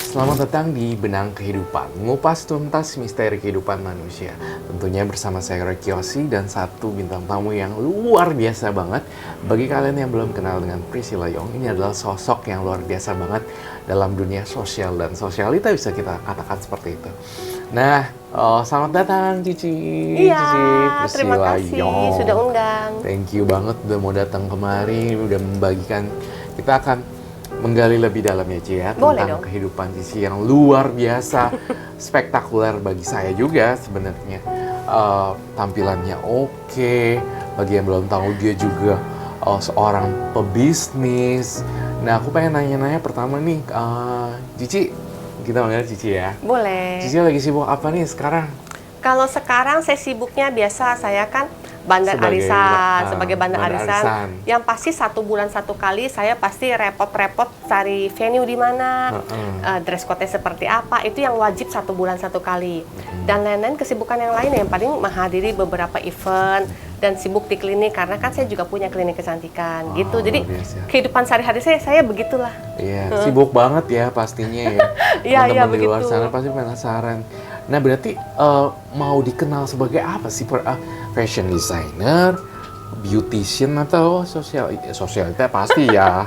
Selamat datang di Benang Kehidupan, mengupas tuntas misteri kehidupan manusia. Tentunya bersama saya Rekiosi dan satu bintang tamu yang luar biasa banget. Bagi kalian yang belum kenal dengan Priscilla Yong, ini adalah sosok yang luar biasa banget dalam dunia sosial dan sosialita, bisa kita katakan seperti itu. Nah, selamat datang Cici. Iya, Cici terima Priscilla kasih Yong. sudah undang. Thank you banget udah mau datang kemari, udah membagikan. Kita akan menggali lebih dalam ya Ci ya, Boleh tentang dong. kehidupan Cici yang luar biasa, spektakuler bagi saya juga sebenarnya. Tampilannya oke, bagi yang belum tahu dia juga seorang pebisnis. Nah, aku pengen nanya-nanya pertama nih, Cici, kita manggil Cici ya. Boleh. Cici lagi sibuk apa nih sekarang? Kalau sekarang saya sibuknya biasa, saya kan bandar sebagai bandar arisan. Yang pasti 1 bulan 1 kali saya pasti repot-repot cari venue di mana, dress code-nya seperti apa, itu yang wajib 1 bulan 1 kali. Dan lain-lain kesibukan yang lain yang paling menghadiri beberapa event dan sibuk di klinik karena kan saya juga punya klinik kecantikan gitu. Jadi kehidupan sehari-hari saya begitulah. Iya, sibuk banget ya pastinya ya. Iya, Teman-teman di luar begitu. sana pasti penasaran. Nah, berarti mau dikenal sebagai apa sih? Fashion designer, beautician, atau sosialita pasti ya.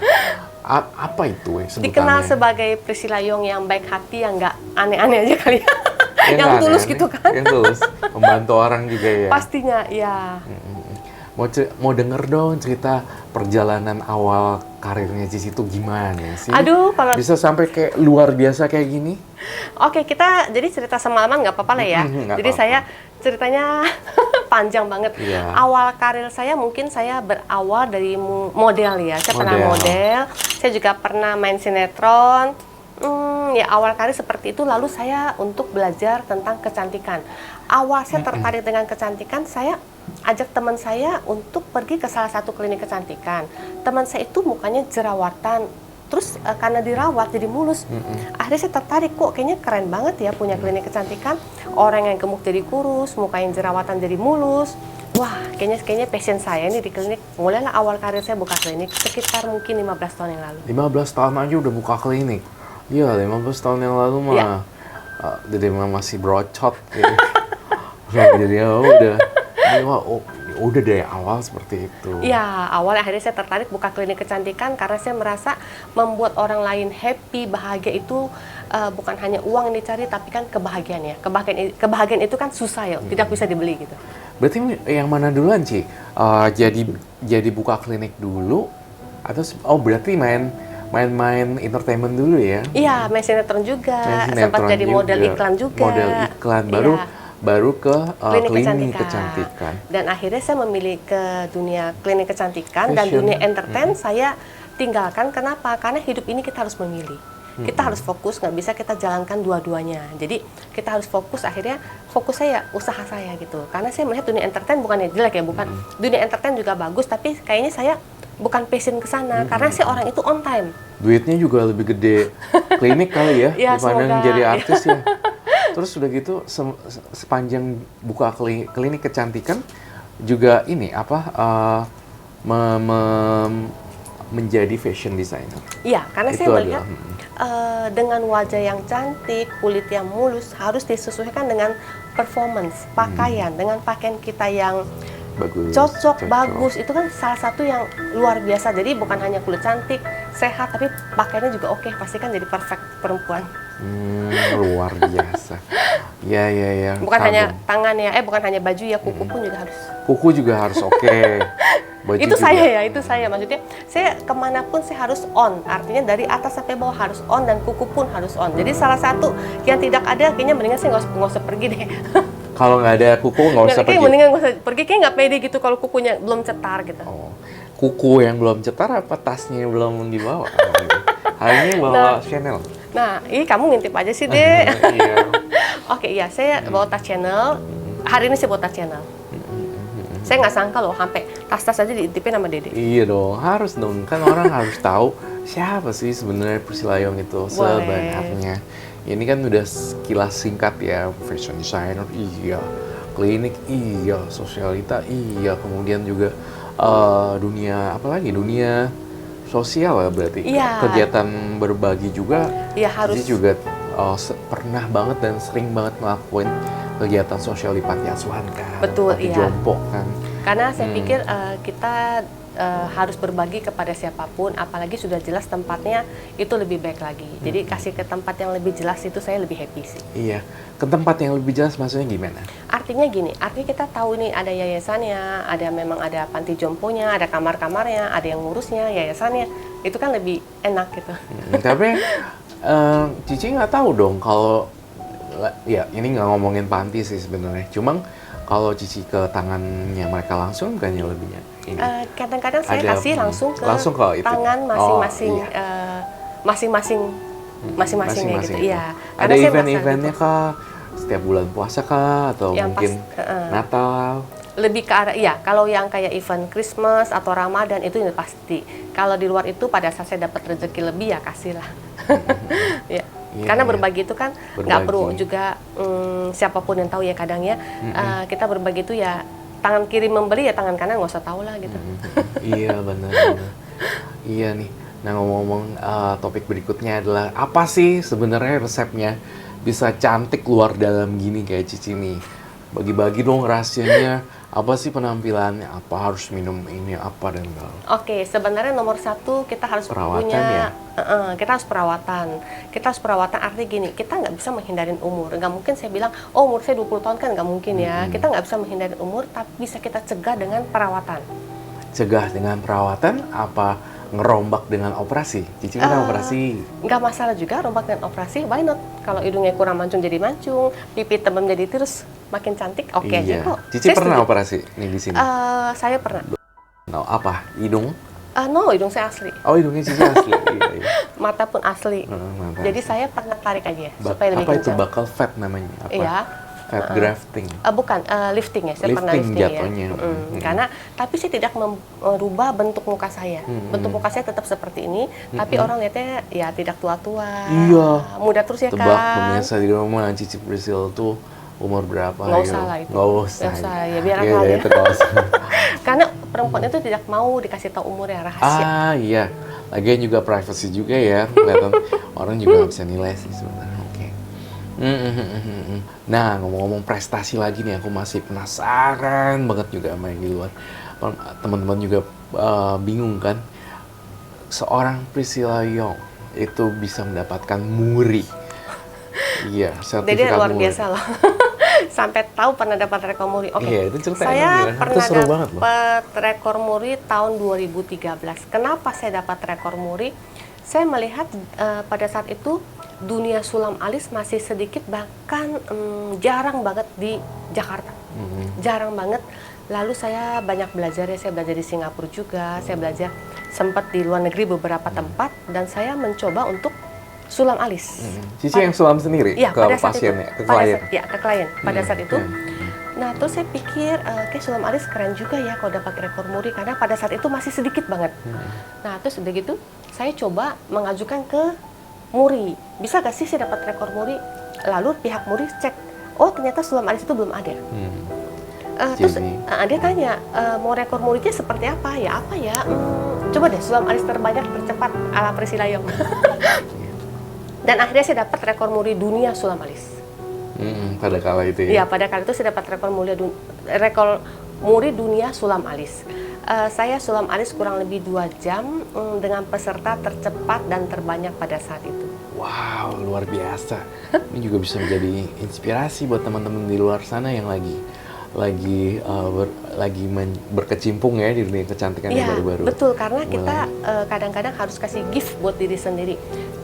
Apa itu sebutannya? Dikenal sebagai Priscilla Yong yang baik hati, yang nggak aneh-aneh aja kali ya. Ya, Yang nggak tulus aneh-aneh, gitu kan. Yang tulus, membantu orang juga ya. Pastinya, ya. Mau denger dong cerita perjalanan awal karirnya Cici itu gimana sih? Aduh, kalau Bisa sampai kayak luar biasa kayak gini? Oke, kita jadi cerita semalaman nggak apa-apa lah ya. Nggak Jadi apa-apa. saya ceritanya panjang banget. Iya. Awal karir saya mungkin saya berawal dari model ya. Saya pernah model, saya juga pernah main sinetron. Ya awal karir seperti itu. Lalu saya untuk belajar tentang kecantikan. Awal saya tertarik dengan kecantikan, saya ajak teman saya untuk pergi ke salah satu klinik kecantikan. Teman saya itu mukanya jerawatan, terus karena dirawat jadi mulus. Akhirnya saya tertarik, kok kayaknya keren banget ya punya klinik kecantikan. Orang yang gemuk jadi kurus, muka yang jerawatan jadi mulus. Wah, kayaknya passion saya nih di klinik. Mulailah awal karir saya buka klinik sekitar mungkin 15 tahun yang lalu. 15 tahun aja udah buka klinik. Iya, 15 tahun yang lalu mah. Iya. Jadi memang masih brocot gitu. Jadi ya udah dari awal seperti itu. Ya, awalnya akhirnya saya tertarik buka klinik kecantikan karena saya merasa membuat orang lain happy, bahagia itu bukan hanya uang yang dicari, tapi kan kebahagiaan ya. Kebahagiaan itu kan susah ya, tidak bisa dibeli gitu. Berarti yang mana duluan, Ci? Jadi buka klinik dulu atau berarti main entertainment dulu ya? Iya, main sinetron juga, Main sempat sinetron jadi model juga. iklan juga. Model iklan Iya. baru ke klinik kecantikan. kecantikan. Dan akhirnya saya memilih ke dunia klinik kecantikan dan Fashion. dunia entertain saya tinggalkan. Kenapa? Karena hidup ini kita harus memilih. Kita harus fokus, nggak bisa kita jalankan dua-duanya. Jadi kita harus fokus, akhirnya fokus saya, usaha saya gitu. Karena saya melihat dunia entertain bukannya jelek ya, bukan. Dunia entertain juga bagus, tapi kayaknya saya bukan passion ke sana. Karena saya orang itu on time. Duitnya juga lebih gede klinik kali ya, Ya, dibanding semoga. jadi artis ya. Terus udah gitu sepanjang buka klinik kecantikan juga ini apa menjadi fashion designer. Iya, karena Itu saya melihat adalah, dengan wajah yang cantik, kulit yang mulus harus disesuaikan dengan performance pakaian, dengan pakaian kita yang cocok, bagus. Itu kan salah satu yang luar biasa. Jadi bukan hanya kulit cantik, sehat, tapi pakaiannya juga oke. Pasti kan jadi perfect perempuan. Luar biasa. Ya. Bukan Kagum. hanya tangan ya, bukan hanya baju ya, kuku pun juga harus. Kuku juga harus oke. Baju Itu juga. saya ya, itu saya. Maksudnya saya kemanapun saya harus on. Artinya dari atas sampai bawah harus on dan kuku pun harus on. Jadi salah satu yang tidak ada, kayaknya mendingan saya nggak usah pergi deh. Kalau nggak ada kuku nggak usah Kayak pergi. mendingan nggak usah pergi, kayak nggak pede gitu kalau kukunya belum cetar gitu. Oh, kuku yang belum cetar apa tasnya belum dibawa? Hari ini bawa Chanel. Nah, kamu ngintip aja sih, Dek. Iya. Oke, iya, saya bawa tas Chanel. Hari ini saya bawa tas Chanel. Saya nggak sangka loh, sampai tas-tas aja diintipin sama Dede. Iya dong, harus dong. Kan orang harus tahu siapa sih sebenarnya Priscilla Yong itu sebenarnya. Ini kan udah sekilas singkat ya, fashion designer, iya. Klinik, iya. Sosialita, iya. Kemudian juga dunia, apalagi dunia sosial ya berarti. Iya. Kegiatan berbagi juga. Iya, harus. Jadi juga pernah banget dan sering banget ngelakuin kegiatan sosial di panti asuhan kan, Betul, panti iya. jompo kan. Karena saya pikir kita harus berbagi kepada siapapun, apalagi sudah jelas tempatnya itu lebih baik lagi. Jadi kasih ke tempat yang lebih jelas itu saya lebih happy sih. Iya, ke tempat yang lebih jelas maksudnya gimana? Artinya gini, artinya kita tahu nih ada yayasannya, memang ada panti jomponya, ada kamar-kamarnya, ada yang ngurusnya, yayasannya. Itu kan lebih enak gitu. Tapi Cici nggak tahu dong kalau ya ini nggak ngomongin panti sih sebenarnya. Cuma kalau Cici ke tangannya mereka langsung bukannya lebihnya ini. Kadang-kadang saya Ada, kasih langsung ke itu. tangan masing-masing, masing-masing ya gitu. Iya. Ada Karena saya merasa event-eventnya gitu. kah? Setiap bulan puasa kah? Atau Yang mungkin Natal? Lebih ke arah, ya kalau yang kayak event Christmas atau Ramadan itu ini pasti. Kalau di luar itu pada saat saya dapat rezeki lebih ya kasih lah. Ya. Iya, Karena iya. berbagi itu kan nggak Berbagi. perlu juga siapapun yang tahu ya kadang ya. Kita berbagi itu ya tangan kiri memberi ya tangan kanan nggak usah tahu lah gitu. Iya benar. Iya nih. Nah ngomong-ngomong topik berikutnya adalah apa sih sebenarnya resepnya bisa cantik luar dalam gini kayak Cici nih? Bagi-bagi dong rahasianya. Apa sih penampilannya? Apa harus minum ini apa dan enggak? Oke, sebenarnya nomor satu kita harus Perawatan punya, ya? kita harus perawatan. Kita harus perawatan arti gini, kita nggak bisa menghindarin umur. Nggak mungkin saya bilang, oh umur saya 20 tahun kan nggak mungkin ya. Kita nggak bisa menghindarin umur, tapi bisa kita cegah dengan perawatan. Cegah dengan perawatan apa ngerombak dengan operasi? Cici kan operasi. Nggak masalah juga rombak dengan operasi, why not? Kalau hidungnya kurang mancung jadi mancung, pipi tebam jadi tirus, makin cantik, oke aja kok. Cici Saya pernah setuju. operasi nih di sini. Saya pernah. No, apa? Hidung? No, hidung saya asli. Oh, hidungnya Cici asli. Iya. Mata pun asli. Mantap. Jadi saya pernah tarik aja supaya lebih apa itu kencang. bakal fat namanya? Apa? Iya. Fat grafting. Bukan, lifting ya, saya pernah Lifting lifting jatuhnya. ya. Karena, tapi saya tidak merubah bentuk muka saya. Bentuk muka saya tetap seperti ini, tapi orang lihatnya ya tidak tua-tua. Iya. Muda terus ya Tebak kan. pemirsa di rumah Cici Priscil tuh umur berapa? Nggak ayo? usah lah itu. Nggak usah. Nggak usah, ya biar Iya, akal ya. itu nggak usah. Karena perempuan itu tidak mau dikasih tahu umur yang rahasia. Iya. Lagian juga privacy juga ya. Kelihatan orang juga nggak bisa nilai sih sebenarnya. Oke. Nah, ngomong-ngomong prestasi lagi nih, aku masih penasaran banget juga sama yang di luar. Teman-teman juga bingung kan, seorang Priscilla Yong itu bisa mendapatkan muri. Iya, Jadi sertifikat luar muri. biasa loh. Sampai tahu pernah dapat rekor muri. Oke, Iya, itu ceritain saya dong, Mira. Itu pernah seru banget loh. dapat rekor muri tahun 2013. Kenapa saya dapat rekor muri? Saya melihat pada saat itu dunia sulam alis masih sedikit, bahkan jarang banget di Jakarta. Jarang banget. Lalu saya banyak belajar ya, saya belajar di Singapura juga, saya belajar sempat di luar negeri beberapa tempat, dan saya mencoba untuk sulam alis. Cici yang sulam sendiri Iya, ke pada saat pasiennya, itu. ke klien. Ke klien. Pada saat itu. Nah, terus saya pikir, kayak sulam alis keren juga ya kalau dapat rekor muri, karena pada saat itu masih sedikit banget. Nah, terus udah gitu, saya coba mengajukan ke muri. Bisa gak sih saya dapat rekor muri? Lalu pihak muri cek, oh ternyata sulam alis itu belum ada. Terus dia tanya, mau rekor muridnya seperti apa? Ya apa ya? Coba deh sulam alis terbanyak tercepat ala Priscilla Yong. Dan akhirnya saya dapat rekor muri dunia sulam alis. Pada kala itu Iya, ya. pada kali itu saya dapat rekor muri dunia sulam alis. Saya sulam alis kurang lebih 2 jam dengan peserta tercepat dan terbanyak pada saat itu. Wow, luar biasa. Ini juga bisa menjadi inspirasi buat teman-teman di luar sana yang lagi berkecimpung ya di dunia kecantikan yang Iya, baru-baru. betul, karena kita kadang-kadang harus kasih gift buat diri sendiri.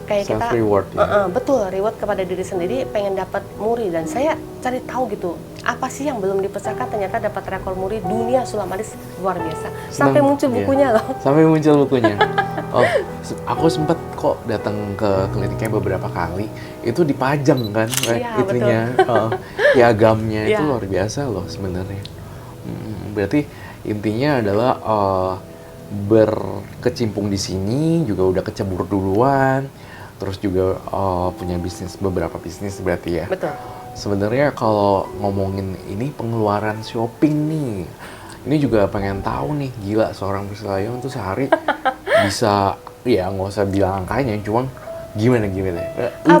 Kayak Self kita reward ya. betul, reward kepada diri sendiri, pengen dapat muri, dan saya cari tahu gitu apa sih yang belum dipecahkan. Ternyata dapat rekor muri dunia sulam alis luar biasa, sampai Senang, muncul iya. bukunya loh. Sampai muncul bukunya. Oh, aku sempat kok datang ke kliniknya beberapa kali. Itu dipajang kan, Iya, itunya, piagamnya itu Iya. luar biasa loh sebenarnya. Berarti intinya adalah berkecimpung di sini juga udah kecebur duluan. Terus juga punya beberapa bisnis berarti ya. Betul. Sebenarnya kalau ngomongin ini pengeluaran shopping nih, ini juga pengen tahu nih, gila seorang Priscilla Yong tuh sehari bisa, ya nggak usah bilang angkanya, cuma Gimana?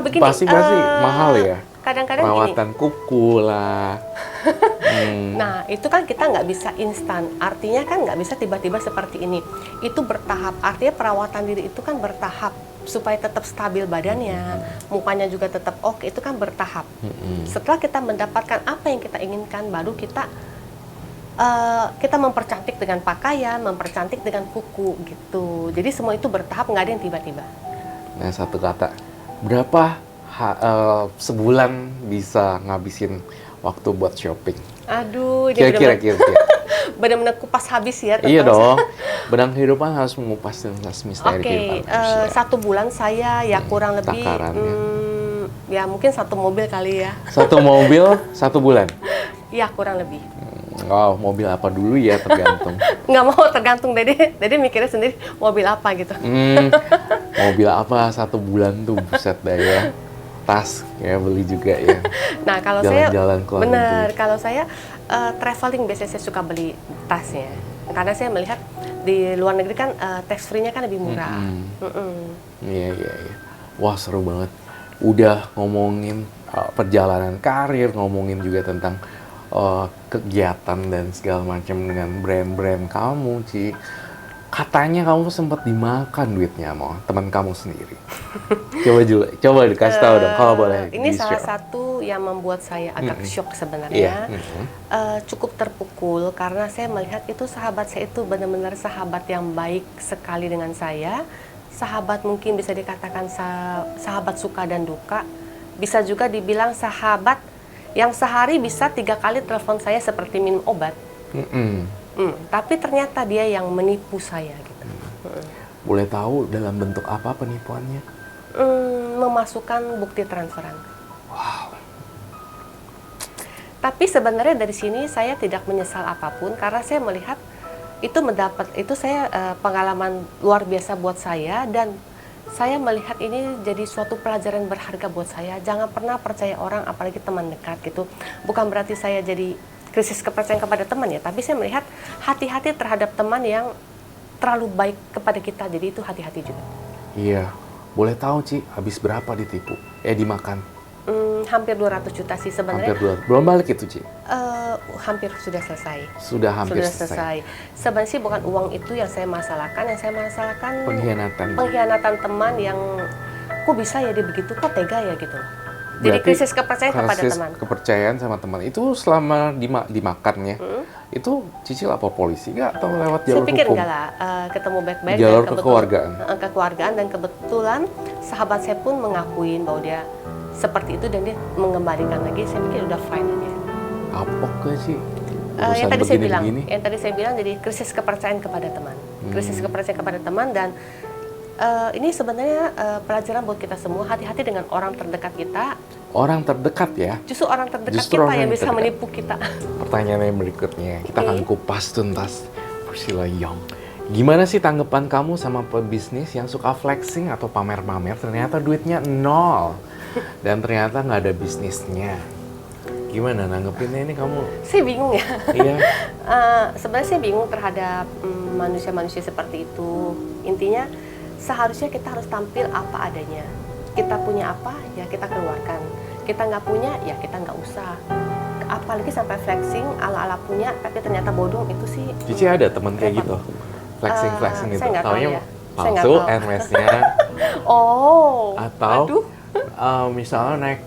Begini, Pasti mahal ya? kadang-kadang gini. Perawatan kuku lah. Nah, itu kan kita nggak bisa instan. Artinya kan nggak bisa tiba-tiba seperti ini. Itu bertahap. Artinya perawatan diri itu kan bertahap supaya tetap stabil badannya, mukanya juga tetap oke. Itu kan bertahap. Setelah kita mendapatkan apa yang kita inginkan, baru kita mempercantik dengan pakaian, mempercantik dengan kuku gitu. Jadi semua itu bertahap, nggak ada yang tiba-tiba. Nah, satu kata, berapa sebulan bisa ngabisin waktu buat shopping? Aduh, dia Kira-kira. benar-benar kupas habis ya. Iya dong, benang kehidupan harus mengupas tuntas misteri kehidupan manusia. 1 bulan saya ya kurang lebih, takarannya. ya mungkin 1 mobil kali ya. 1 mobil 1 bulan. Ya kurang lebih. Wow, mobil apa dulu ya, tergantung. Nggak mau tergantung, Dede mikirnya sendiri mobil apa gitu. Mobil apa 1 bulan tuh, buset dah ya. Tas ya beli juga ya. Nah, kalau Jalan-jalan ke luar bener, negeri. kalau saya traveling biasanya saya suka beli tasnya. Karena saya melihat di luar negeri kan tax free-nya kan lebih murah. Iya. Wah, seru banget. Udah ngomongin perjalanan karir, ngomongin juga tentang kegiatan dan segala macam dengan brand-brand kamu, Ci. Katanya kamu sempat dimakan duitnya sama teman kamu sendiri. Coba dikasih tahu dong, kalau boleh. Ini salah satu yang membuat saya agak shock sebenarnya. Cukup terpukul karena saya melihat itu sahabat saya itu benar-benar sahabat yang baik sekali dengan saya. Sahabat mungkin bisa dikatakan sahabat suka dan duka. Bisa juga dibilang sahabat yang sehari bisa 3 kali telepon saya seperti minum obat. Tapi ternyata dia yang menipu saya gitu. Boleh tahu dalam bentuk apa penipuannya? Memasukkan bukti transferan. Wow. Tapi sebenarnya dari sini saya tidak menyesal apapun karena saya melihat itu saya pengalaman luar biasa buat saya, dan saya melihat ini jadi suatu pelajaran berharga buat saya. Jangan pernah percaya orang, apalagi teman dekat gitu. Bukan berarti saya jadi krisis kepercayaan kepada teman ya, tapi saya melihat hati-hati terhadap teman yang terlalu baik kepada kita, jadi itu hati-hati juga. Iya, boleh tahu Ci, habis berapa ditipu? Dimakan? Hampir 200 juta sih sebenarnya. Hampir 200, belum balik itu Ci? Hampir sudah selesai. Sudah hampir selesai. Sebenarnya sih bukan uang itu yang saya masalahkan, pengkhianatan teman yang kok bisa ya dia begitu, kok tega ya gitu. Jadi krisis kepercayaan kepada teman. Kepercayaan sama teman itu selama dimakannya, itu Cici lapor polisi nggak atau lewat jalur hukum? Saya pikir enggak lah, ketemu baik-baik. Jalur dan kekeluargaan, dan kebetulan sahabat saya pun mengakuin bahwa dia seperti itu dan dia mengembalikan lagi. Saya pikir udah fine aja. Apa sih? Yang tadi saya bilang jadi krisis kepercayaan kepada teman. Krisis kepercayaan kepada teman, dan ini sebenarnya pelajaran buat kita semua. Hati-hati dengan orang terdekat kita. Orang terdekat ya? Justru orang terdekat kita yang bisa menipu kita. Pertanyaan yang berikutnya, kita akan kupas tuntas Priscilla Young. Gimana sih tanggapan kamu sama pebisnis yang suka flexing atau pamer-pamer, ternyata duitnya 0 dan ternyata nggak ada bisnisnya? Gimana nanggepinnya ini kamu? Saya bingung ya. Iya. Sebenarnya saya bingung terhadap manusia-manusia seperti itu. Intinya seharusnya kita harus tampil apa adanya. Kita punya apa, ya kita keluarkan. Kita nggak punya, ya kita nggak usah. Apalagi sampai flexing ala-ala punya, tapi ternyata bodong, itu sih. Cici ada temen kayak gitu? Flexing gitu? Saya nggak tahu ya. Palsu, MS-nya. Oh. Atau misalnya naik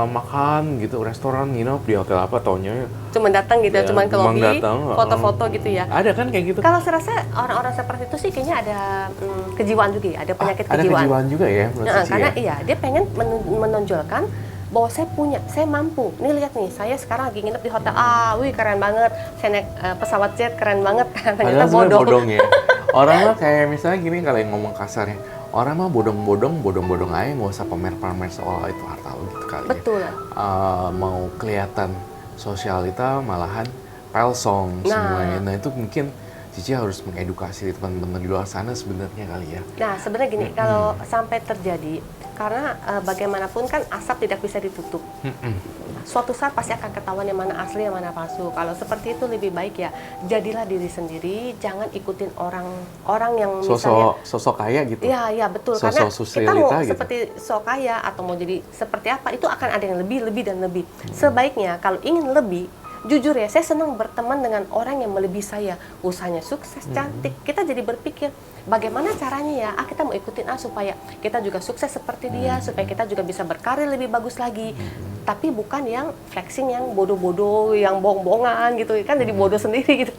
makan gitu, restoran, nginep di hotel apa, taunya cuma datang gitu ya, cuma ke lobby, foto-foto gitu ya. Ada kan kayak gitu? Kalau saya rasa orang-orang seperti itu sih kayaknya ada kejiwaan juga ya, ada penyakit kejiwaan. Ada kejiwaan juga ya, karena iya, dia pengen menonjolkan bahwa saya punya, saya mampu. Nih lihat nih, saya sekarang lagi nginep di hotel. Wih keren banget. Saya naik pesawat jet keren banget. Ternyata bodong ya. Orang mah kayak misalnya gini, kalau yang ngomong kasarnya, orang mah bodong-bodong aja, nggak usah pamer-pamer seolah itu harta lu gitu kali. Betul. Ya. Mau kelihatan sosialita malahan pelsong semuanya. Nah itu mungkin Cici harus mengedukasi teman-teman di luar sana sebenarnya kali ya. Nah, sebenarnya gini, kalau sampai terjadi, karena bagaimanapun kan asap tidak bisa ditutup. Suatu saat pasti akan ketahuan yang mana asli, yang mana palsu. Kalau seperti itu lebih baik ya, jadilah diri sendiri, jangan ikutin orang yang misalnya Sosok kaya gitu. Iya, betul. Sosok Karena kita mau gitu. seperti sok kaya atau mau jadi seperti apa, itu akan ada yang lebih dan lebih. Sebaiknya kalau ingin lebih, jujur ya, saya senang berteman dengan orang yang melebihi saya. Usahanya sukses, cantik. Kita jadi berpikir, bagaimana caranya ya? Kita mau ikutin supaya kita juga sukses seperti dia, supaya kita juga bisa berkarir lebih bagus lagi. Tapi bukan yang flexing, yang bodoh-bodoh, yang bohong-bohongan gitu. Kan jadi bodoh sendiri gitu.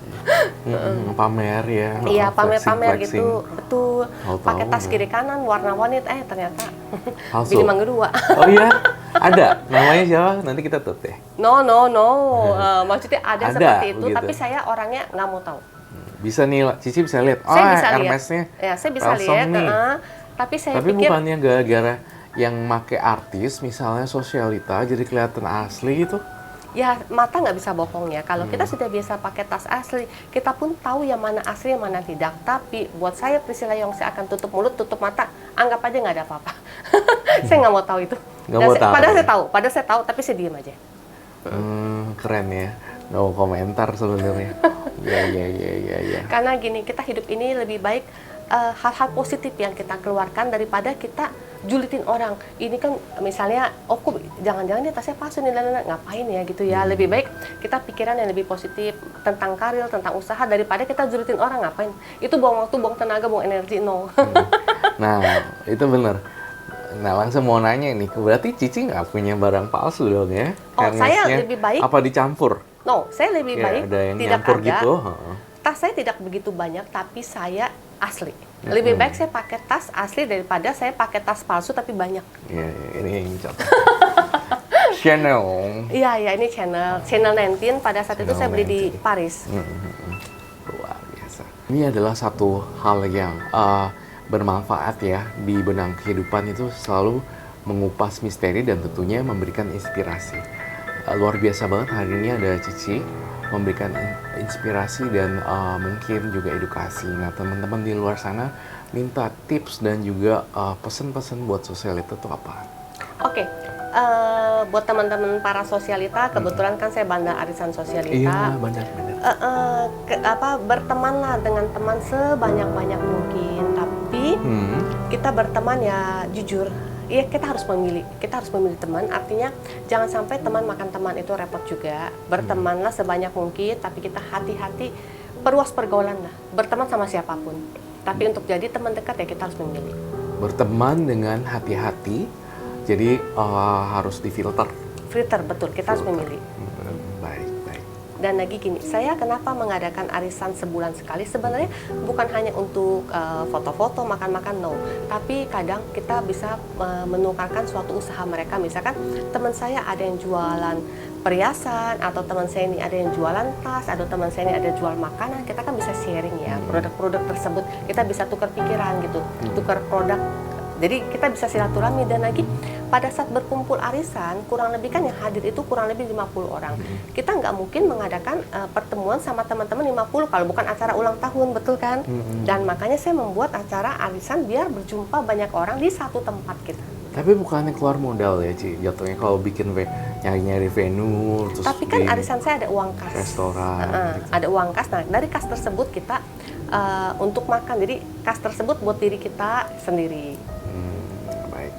Pamer ya. Iya, pamer-pamer flexing. gitu, betul. Pakai tas kiri kanan warna-warni, ternyata Palsu. bini mangga dua. Oh iya, ada. Namanya siapa? Nanti kita tutup deh. No. Maksudnya ada seperti itu, begitu. tapi saya orangnya nggak mau tahu. Bisa nih, Cici bisa lihat. Saya bisa lihat. Hermes-nya. Ya, saya bisa Palsong lihat. nih. Tapi saya Tapi pikir, bukannya gara-gara yang make artis, misalnya sosialita, jadi kelihatan asli gitu? ya mata nggak bisa bohong ya. Kalau kita sudah biasa pakai tas asli, kita pun tahu yang mana asli, yang mana tidak. Tapi buat saya, Priscilla Yong, saya akan tutup mulut, tutup mata, anggap aja nggak ada apa-apa. Saya nggak mau tahu itu. Padahal saya tahu, tapi saya diem aja. Keren ya. Nggak mau komentar sebenarnya. Iya. Karena gini, kita hidup ini lebih baik hal-hal positif yang kita keluarkan daripada kita julitin orang. Ini kan misalnya, kok jangan-jangan dia tasnya palsu nih, ngapain ya gitu ya. Lebih baik kita pikiran yang lebih positif tentang karir, tentang usaha, daripada kita julitin orang, ngapain. Itu buang waktu, buang tenaga, buang energi, no. Nah, itu bener. Nah, langsung mau nanya nih, berarti Cici nggak punya barang palsu dong ya? Saya Hermesnya lebih baik. apa dicampur? No, saya lebih Ya, baik ada yang tidak nyampur ada. gitu. Tas saya tidak begitu banyak, tapi saya asli. Lebih baik saya pakai tas asli daripada saya pakai tas palsu tapi banyak. Iya, ini yang contoh. Chanel. Iya, ini Chanel 19. Pada saat itu Chanel saya beli di 19. Paris. Luar biasa. Ini adalah satu hal yang bermanfaat ya di benang kehidupan, itu selalu mengupas misteri dan tentunya memberikan inspirasi. Luar biasa banget hari ini ada Cici memberikan inspirasi dan mungkin juga edukasi. Nah, teman-teman di luar sana minta tips dan juga pesan-pesan buat sosialita itu apa? Oke, buat teman-teman para sosialita, kebetulan kan saya bandar arisan sosialita. Iya, benar. Bertemanlah dengan teman sebanyak-banyak mungkin, tapi kita berteman ya jujur. Iya, kita harus memilih teman. Artinya jangan sampai teman makan teman, itu repot juga. Bertemanlah sebanyak mungkin, tapi kita hati-hati, perluas pergaulan lah. Berteman sama siapapun, tapi untuk jadi teman dekat ya kita harus memilih. Berteman dengan hati-hati, jadi harus difilter. Filter, betul, kita harus memilih. Baik. Dan lagi gini, saya kenapa mengadakan arisan sebulan sekali? Sebenarnya bukan hanya untuk foto-foto, makan-makan, no. Tapi kadang kita bisa menukarkan suatu usaha mereka. Misalkan teman saya ada yang jualan perhiasan, atau teman saya ini ada yang jualan tas, atau teman saya ini ada jual makanan. Kita kan bisa sharing ya, produk-produk tersebut. Kita bisa tukar pikiran gitu, tukar produk. Jadi kita bisa silaturahmi. Dan lagi pada saat berkumpul arisan, kurang lebih kan yang hadir itu kurang lebih 50 orang. Kita nggak mungkin mengadakan pertemuan sama teman-teman 50 kalau bukan acara ulang tahun, betul kan? Dan makanya saya membuat acara arisan biar berjumpa banyak orang di satu tempat kita. Tapi bukannya keluar modal ya, Ci? Jatuhnya kalau bikin nyari-nyari venue, terus tapi kan arisan saya ada uang kas. Restoran. Gitu. Ada uang kas. Nah, dari kas tersebut kita untuk makan. Jadi kas tersebut buat diri kita sendiri. Baik.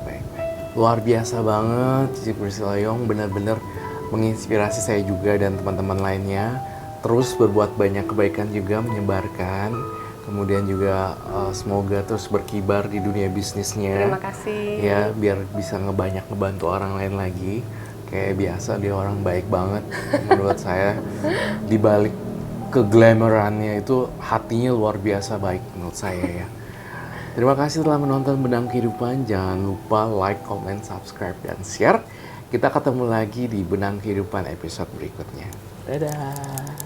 Luar biasa banget, Cici Priscilla Yong, benar-benar menginspirasi saya juga dan teman-teman lainnya. Terus berbuat banyak kebaikan juga, menyebarkan. Kemudian juga semoga terus berkibar di dunia bisnisnya. Terima kasih. Ya, biar bisa ngebantu orang lain lagi. Kayak biasa dia orang baik banget menurut saya. Di balik keglamorannya itu hatinya luar biasa baik menurut saya ya. Terima kasih telah menonton Benang Kehidupan. Jangan lupa like, comment, subscribe, dan share. Kita ketemu lagi di Benang Kehidupan episode berikutnya. Dadah!